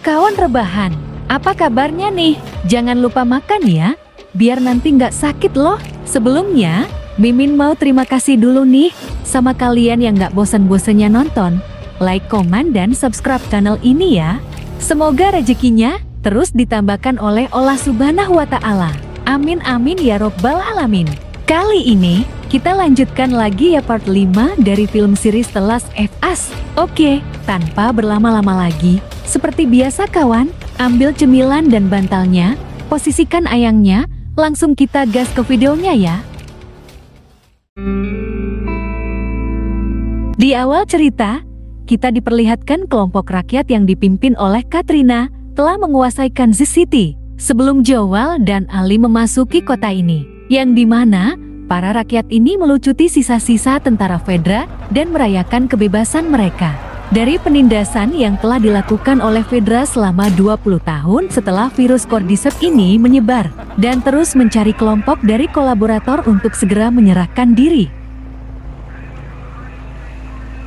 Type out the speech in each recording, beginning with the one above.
Kawan rebahan, apa kabarnya nih? Jangan lupa makan ya, biar nanti nggak sakit loh. Sebelumnya, Mimin mau terima kasih dulu nih sama kalian yang nggak bosan-bosannya nonton. Like, komen, dan subscribe channel ini ya. Semoga rezekinya terus ditambahkan oleh Allah Subhanahu wa Ta'ala. Amin amin ya robbal alamin. Kali ini kita lanjutkan lagi ya part 5 dari film series The Last of Us. Oke, tanpa berlama-lama lagi, seperti biasa kawan, ambil cemilan dan bantalnya, posisikan ayangnya, langsung kita gas ke videonya ya. Di awal cerita, kita diperlihatkan kelompok rakyat yang dipimpin oleh Katrina telah menguasai Kansas City sebelum Joel dan Ali memasuki kota ini, yang dimana para rakyat ini melucuti sisa-sisa tentara Fedra dan merayakan kebebasan mereka dari penindasan yang telah dilakukan oleh Fedra selama 20 tahun setelah virus Cordyceps ini menyebar, dan terus mencari kelompok dari kolaborator untuk segera menyerahkan diri.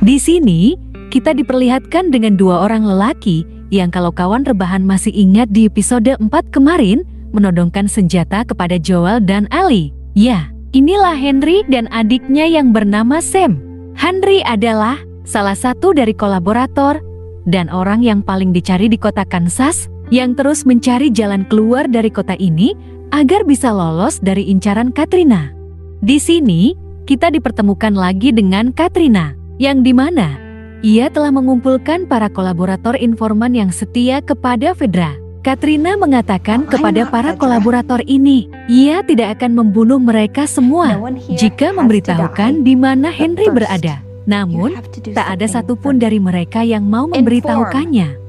Di sini, kita diperlihatkan dengan dua orang lelaki yang kalau kawan rebahan masih ingat di episode 4 kemarin, menodongkan senjata kepada Joel dan Ali. Ya, inilah Henry dan adiknya yang bernama Sam. Henry adalah salah satu dari kolaborator dan orang yang paling dicari di kota Kansas, yang terus mencari jalan keluar dari kota ini agar bisa lolos dari incaran Katrina. Di sini, kita dipertemukan lagi dengan Katrina, yang dimana ia telah mengumpulkan para kolaborator informan yang setia kepada Fedra. Katrina mengatakan kepada para kolaborator ini, ia tidak akan membunuh mereka semua jika memberitahukan di mana Henry berada. Namun, tak ada satupun dari mereka yang mau memberitahukannya.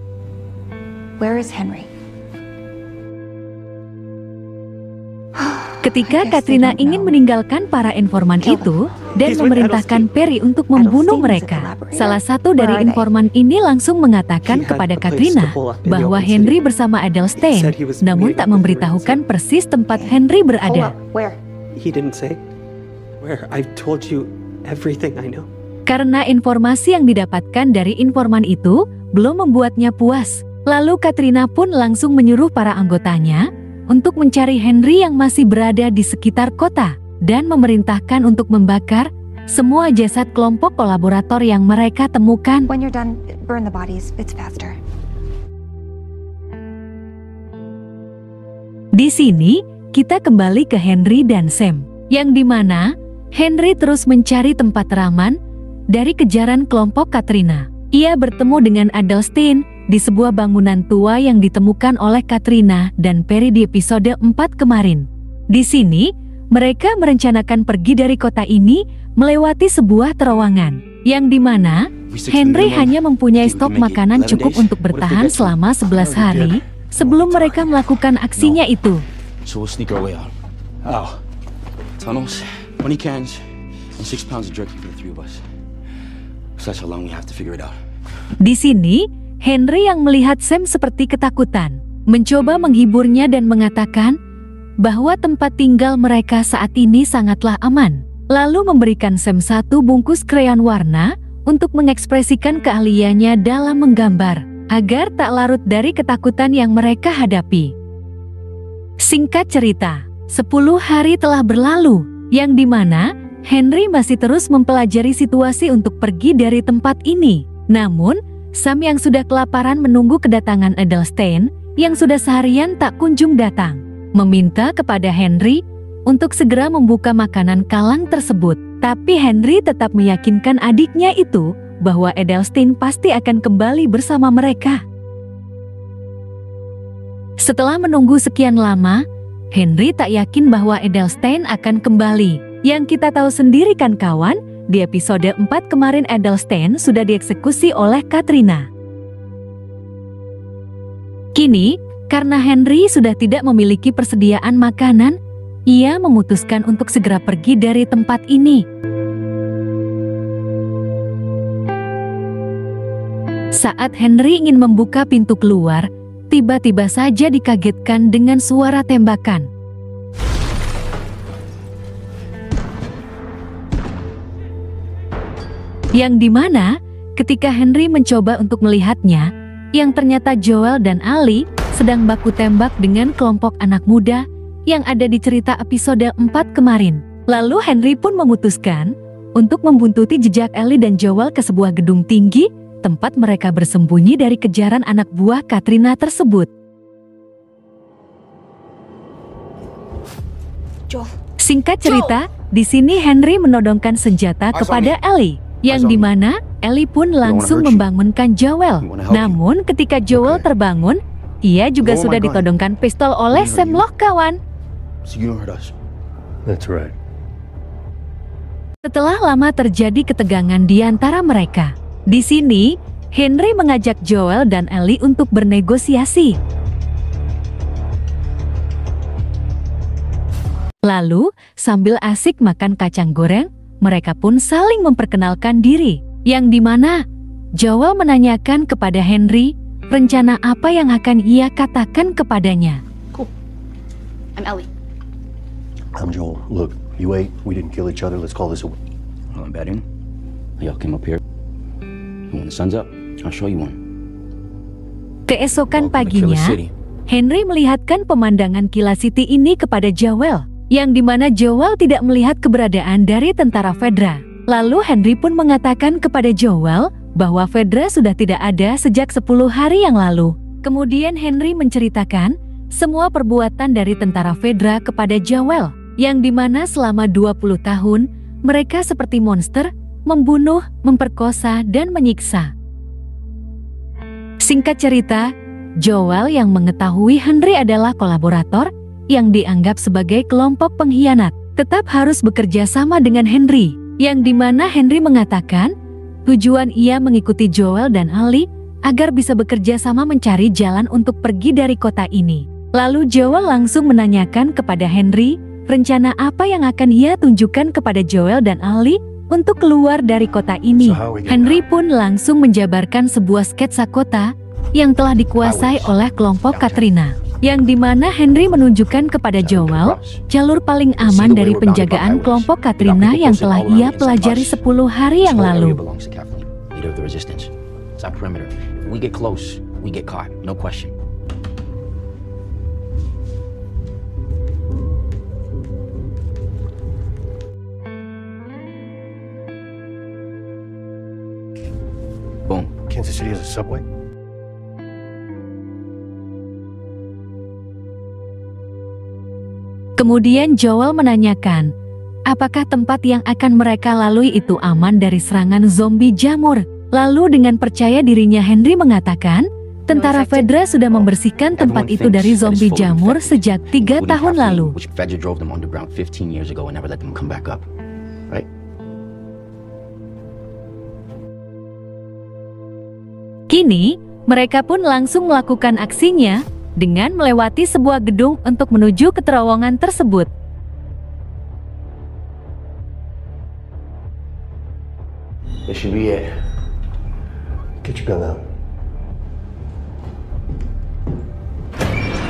Where is Henry? Ketika Katrina ingin meninggalkan para informan itu dan memerintahkan Perry untuk membunuh mereka, salah satu dari informan ini langsung mengatakan kepada Katrina bahwa Henry bersama Edelstein, namun tak memberitahukan persis tempat Henry berada. Karena informasi yang didapatkan dari informan itu belum membuatnya puas, lalu Katrina pun langsung menyuruh para anggotanya untuk mencari Henry yang masih berada di sekitar kota dan memerintahkan untuk membakar semua jasad kelompok kolaborator yang mereka temukan. When you're done, burn the bodies. It's faster. Di sini, kita kembali ke Henry dan Sam, yang dimana Henry terus mencari tempat aman dari kejaran kelompok Katrina. Ia bertemu dengan Edelstein di sebuah bangunan tua yang ditemukan oleh Katrina dan Perry di episode 4 kemarin. Di sini, mereka merencanakan pergi dari kota ini melewati sebuah terowongan, yang dimana Henry hanya mempunyai stok makanan cukup untuk bertahan selama 11 hari sebelum mereka melakukan aksinya itu. Di sini, Henry yang melihat Sam seperti ketakutan, mencoba menghiburnya dan mengatakan bahwa tempat tinggal mereka saat ini sangatlah aman. Lalu memberikan Sam satu bungkus krayon warna untuk mengekspresikan keahliannya dalam menggambar, agar tak larut dari ketakutan yang mereka hadapi. Singkat cerita, 10 hari telah berlalu, yang dimana Henry masih terus mempelajari situasi untuk pergi dari tempat ini. Namun, Sam yang sudah kelaparan menunggu kedatangan Edelstein yang sudah seharian tak kunjung datang, meminta kepada Henry untuk segera membuka makanan kalang tersebut. Tapi Henry tetap meyakinkan adiknya itu bahwa Edelstein pasti akan kembali bersama mereka. Setelah menunggu sekian lama, Henry tak yakin bahwa Edelstein akan kembali. Yang kita tahu sendiri kan kawan, di episode 4 kemarin Edelstein sudah dieksekusi oleh Katrina. Kini, karena Henry sudah tidak memiliki persediaan makanan, ia memutuskan untuk segera pergi dari tempat ini. Saat Henry ingin membuka pintu keluar, tiba-tiba saja dikagetkan dengan suara tembakan. Yang dimana ketika Henry mencoba untuk melihatnya, yang ternyata Joel dan Ali sedang baku tembak dengan kelompok anak muda yang ada di cerita episode 4 kemarin. Lalu Henry pun memutuskan untuk membuntuti jejak Ellie dan Joel ke sebuah gedung tinggi tempat mereka bersembunyi dari kejaran anak buah Katrina tersebut. Joel. Singkat cerita, di sini Henry menodongkan senjata kepada Ellie, yang dimana Ellie pun langsung membangunkan Joel. Namun ketika Joel terbangun, ia juga sudah ditodongkan pistol oleh Sam Lock, kawan. Setelah lama terjadi ketegangan di antara mereka, di sini Henry mengajak Joel dan Ellie untuk bernegosiasi. Lalu, sambil asik makan kacang goreng, mereka pun saling memperkenalkan diri, yang dimana Joel menanyakan kepada Henry rencana apa yang akan ia katakan kepadanya. Cool. I'm Ellie. I'm Joel. Look, you ate, we didn't kill each other, let's call this a... Well, I'm betting. Y'all came up here. And when the sun's up, I'll show you one. Keesokan paginya, Henry melihatkan pemandangan Killa City ini kepada Joel, yang dimana Joel tidak melihat keberadaan dari tentara Fedra. Lalu Henry pun mengatakan kepada Joel bahwa Fedra sudah tidak ada sejak 10 hari yang lalu. Kemudian Henry menceritakan semua perbuatan dari tentara Fedra kepada Joel, yang dimana selama 20 tahun mereka seperti monster, membunuh, memperkosa, dan menyiksa. Singkat cerita, Joel yang mengetahui Henry adalah kolaborator yang dianggap sebagai kelompok pengkhianat, tetap harus bekerja sama dengan Henry, yang dimana Henry mengatakan tujuan ia mengikuti Joel dan Ali agar bisa bekerja sama mencari jalan untuk pergi dari kota ini. Lalu Joel langsung menanyakan kepada Henry rencana apa yang akan ia tunjukkan kepada Joel dan Ali untuk keluar dari kota ini. Henry pun langsung menjabarkan sebuah sketsa kota yang telah dikuasai oleh kelompok Katrina, yang dimana Henry menunjukkan kepada Joel jalur paling aman dari penjagaan kelompok Katrina yang telah ia pelajari 10 hari yang lalu. Kansas City has a subway? Kemudian Joel menanyakan, apakah tempat yang akan mereka lalui itu aman dari serangan zombie jamur? Lalu dengan percaya dirinya Henry mengatakan, tentara Fedra sudah membersihkan tempat itu dari zombie jamur sejak 3 tahun lalu. Kini, mereka pun langsung melakukan aksinya dengan melewati sebuah gedung untuk menuju ke terowongan tersebut. This should be it. Get your gun out.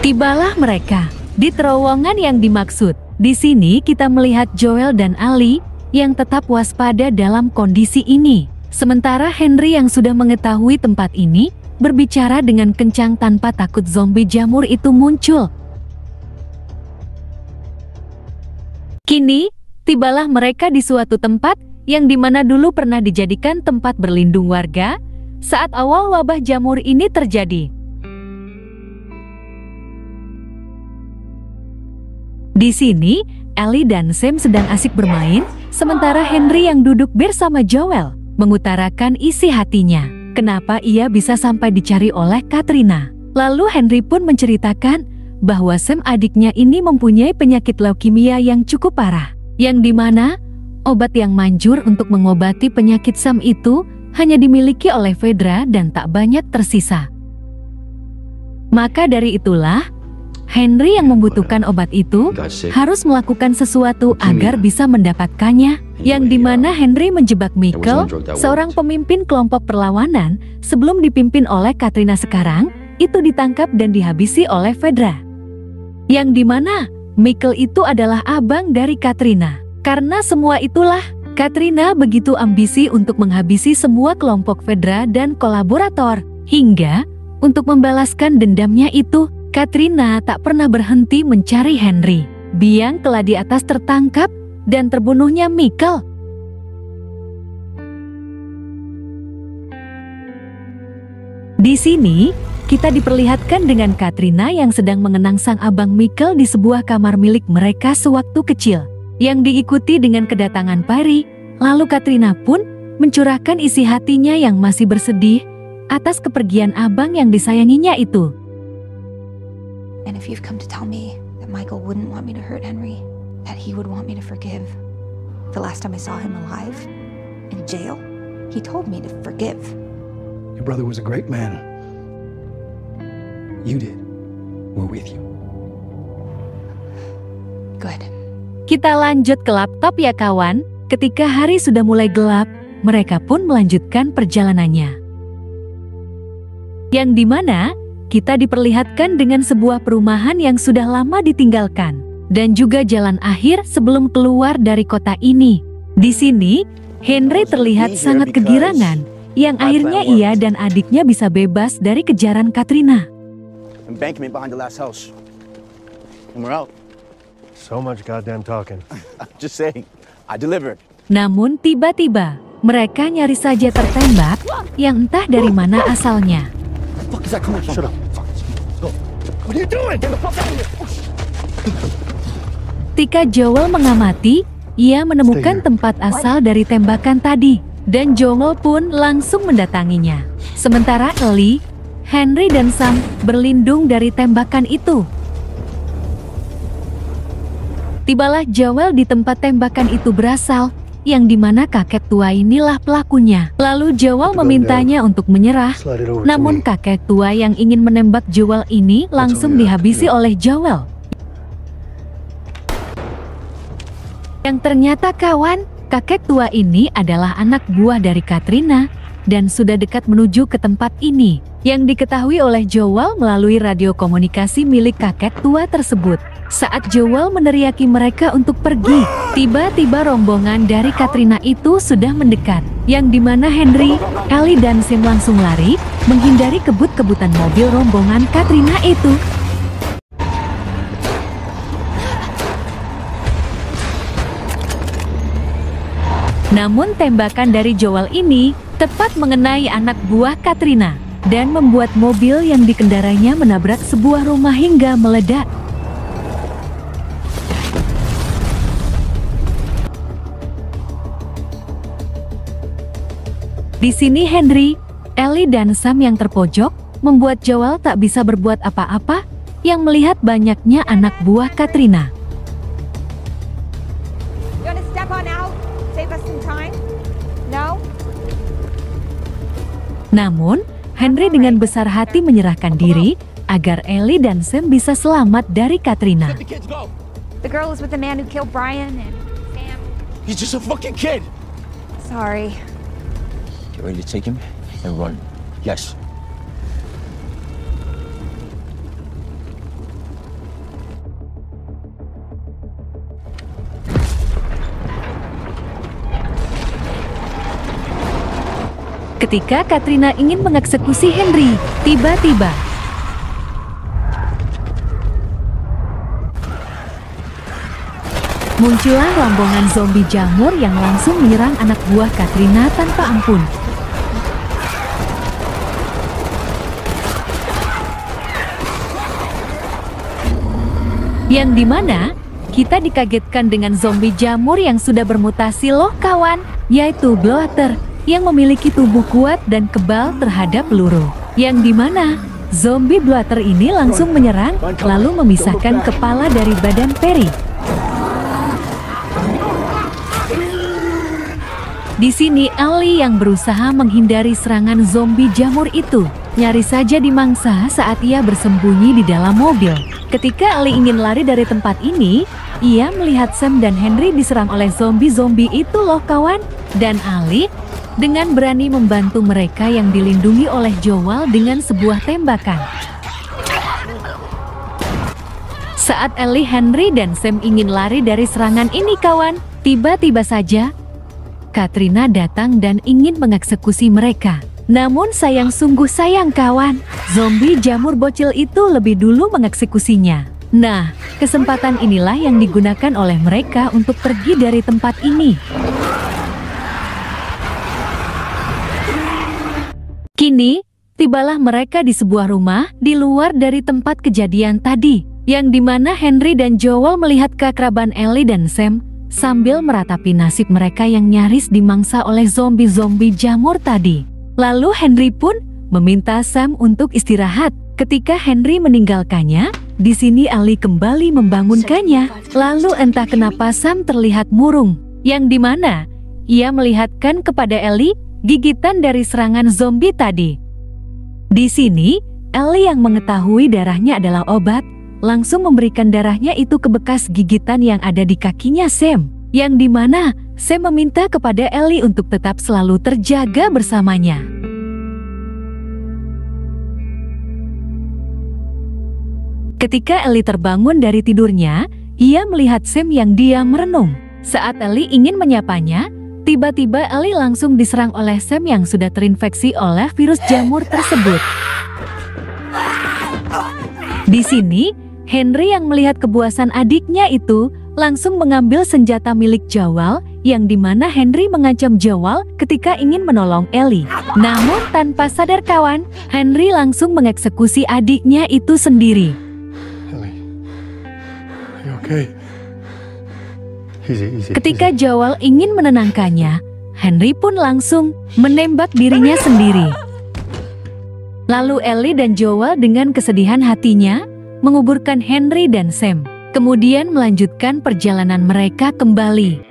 Tibalah mereka di terowongan yang dimaksud. Di sini kita melihat Joel dan Ali yang tetap waspada dalam kondisi ini. Sementara Henry yang sudah mengetahui tempat ini berbicara dengan kencang tanpa takut zombie jamur itu muncul. Kini, tibalah mereka di suatu tempat yang dimana dulu pernah dijadikan tempat berlindung warga saat awal wabah jamur ini terjadi. Di sini, Ellie dan Sam sedang asik bermain, sementara Henry yang duduk bersama Joel mengutarakan isi hatinya. Kenapa ia bisa sampai dicari oleh Katrina. Lalu Henry pun menceritakan bahwa Sam adiknya ini mempunyai penyakit leukemia yang cukup parah, yang dimana obat yang manjur untuk mengobati penyakit Sam itu hanya dimiliki oleh Fedra dan tak banyak tersisa. Maka dari itulah, Henry yang membutuhkan obat itu harus melakukan sesuatu agar bisa mendapatkannya, yang dimana Henry menjebak Michael, seorang pemimpin kelompok perlawanan, sebelum dipimpin oleh Katrina sekarang, itu ditangkap dan dihabisi oleh Fedra. Yang dimana Michael itu adalah abang dari Katrina. Karena semua itulah, Katrina begitu ambisi untuk menghabisi semua kelompok Fedra dan kolaborator, hingga Untuk membalaskan dendamnya itu, Katrina tak pernah berhenti mencari Henry. Biang telah di atas tertangkap dan terbunuhnya Michael. Di sini, kita diperlihatkan dengan Katrina yang sedang mengenang sang abang Michael di sebuah kamar milik mereka sewaktu kecil, yang diikuti dengan kedatangan Perry. Lalu Katrina pun mencurahkan isi hatinya yang masih bersedih atas kepergian abang yang disayanginya itu. And if you've come to tell me that Michael wouldn't want me to hurt Henry, that he would want me to forgive. The last time I saw him alive, in jail, he told me to forgive. Your brother was a great man. You did. We're with you. Good. Kita lanjut ke laptop ya kawan. Ketika hari sudah mulai gelap, mereka pun melanjutkan perjalanannya. Yang dimana kita diperlihatkan dengan sebuah perumahan yang sudah lama ditinggalkan. Dan juga jalan akhir sebelum keluar dari kota ini. Di sini, Henry terlihat sangat kegirangan, yang akhirnya ia dan adiknya bisa bebas dari kejaran Katrina. Embankment behind the last house. And we're out. So much goddamn talking. I'm just saying, I delivered. Namun tiba-tiba, mereka nyaris saja tertembak, yang entah dari mana asalnya. Fuck is that coming from? Shut up. Fuck. Go. What are you doing? Get the fuck out of here. Ketika Joel mengamati, ia menemukan tempat asal dari tembakan tadi, dan Joel pun langsung mendatanginya. Sementara Ellie, Henry dan Sam berlindung dari tembakan itu. Tibalah Joel di tempat tembakan itu berasal, yang dimana kakek tua inilah pelakunya. Lalu Joel memintanya untuk menyerah, namun kakek tua yang ingin menembak Joel ini langsung dihabisi oleh Joel. Yang ternyata kawan, kakek tua ini adalah anak buah dari Katrina dan sudah dekat menuju ke tempat ini, yang diketahui oleh Joel melalui radio komunikasi milik kakek tua tersebut. Saat Joel meneriaki mereka untuk pergi, tiba-tiba rombongan dari Katrina itu sudah mendekat, yang dimana Henry, Ellie dan Sam langsung lari, menghindari kebut-kebutan mobil rombongan Katrina itu. Namun tembakan dari Joel ini tepat mengenai anak buah Katrina, dan membuat mobil yang dikendarainya menabrak sebuah rumah hingga meledak. Di sini Henry, Ellie dan Sam yang terpojok membuat Joel tak bisa berbuat apa-apa yang melihat banyaknya anak buah Katrina. You wanna step on out? Save us some time? No? Namun, Henry dengan besar hati menyerahkan diri agar Ellie dan Sam bisa selamat dari Katrina. Let the kids go. The girl is with the man who killed Brian and Sam. He's just a fucking kid. Sorry. Get ready to take him and run. Yes. Ketika Katrina ingin mengeksekusi Henry, tiba-tiba muncullah rombongan zombie jamur yang langsung menyerang anak buah Katrina tanpa ampun. Yang dimana kita dikagetkan dengan zombie jamur yang sudah bermutasi loh kawan, yaitu bloater yang memiliki tubuh kuat dan kebal terhadap peluru. Yang dimana zombie bloater ini langsung menyerang lalu memisahkan kepala dari badan Perry. Di sini Ellie yang berusaha menghindari serangan zombie jamur itu, nyaris saja dimangsa saat ia bersembunyi di dalam mobil. Ketika Ellie ingin lari dari tempat ini, ia melihat Sam dan Henry diserang oleh zombie-zombie itu loh kawan. Dan Ellie dengan berani membantu mereka yang dilindungi oleh Joel dengan sebuah tembakan. Saat Ellie, Henry, dan Sam ingin lari dari serangan ini kawan, tiba-tiba saja Katrina datang dan ingin mengeksekusi mereka. Namun sungguh sayang kawan, zombie jamur bocil itu lebih dulu mengeksekusinya. Nah, kesempatan inilah yang digunakan oleh mereka untuk pergi dari tempat ini. Kini, tibalah mereka di sebuah rumah di luar dari tempat kejadian tadi, yang dimana Henry dan Joel melihat keakraban Ellie dan Sam sambil meratapi nasib mereka yang nyaris dimangsa oleh zombie-zombie jamur tadi. Lalu Henry pun meminta Sam untuk istirahat. Ketika Henry meninggalkannya, di sini Ellie kembali membangunkannya. Lalu entah kenapa Sam terlihat murung, yang dimana ia melihatkan kepada Ellie gigitan dari serangan zombie tadi. Di sini, Ellie yang mengetahui darahnya adalah obat, langsung memberikan darahnya itu ke bekas gigitan yang ada di kakinya Sam, yang dimana Sam meminta kepada Ellie untuk tetap selalu terjaga bersamanya. Ketika Ellie terbangun dari tidurnya, ia melihat Sam yang diam merenung. Saat Ellie ingin menyapanya, tiba-tiba Ellie langsung diserang oleh Sam yang sudah terinfeksi oleh virus jamur tersebut. Di sini, Henry yang melihat kebuasan adiknya itu langsung mengambil senjata milik Joel, yang dimana Henry mengancam Joel ketika ingin menolong Ellie. Namun tanpa sadar kawan, Henry langsung mengeksekusi adiknya itu sendiri. Ellie, are you okay? Easy. Ketika Joel ingin menenangkannya, Henry pun langsung menembak dirinya sendiri. Lalu Ellie dan Joel dengan kesedihan hatinya menguburkan Henry dan Sam, kemudian melanjutkan perjalanan mereka kembali.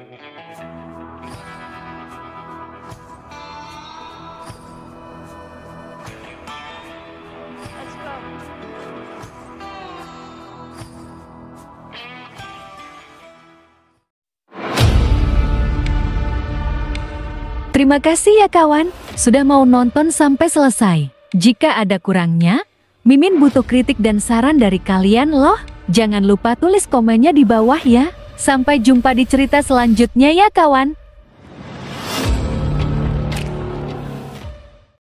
Terima kasih ya kawan, sudah mau nonton sampai selesai. Jika ada kurangnya, Mimin butuh kritik dan saran dari kalian loh. Jangan lupa tulis komennya di bawah ya. Sampai jumpa di cerita selanjutnya ya kawan.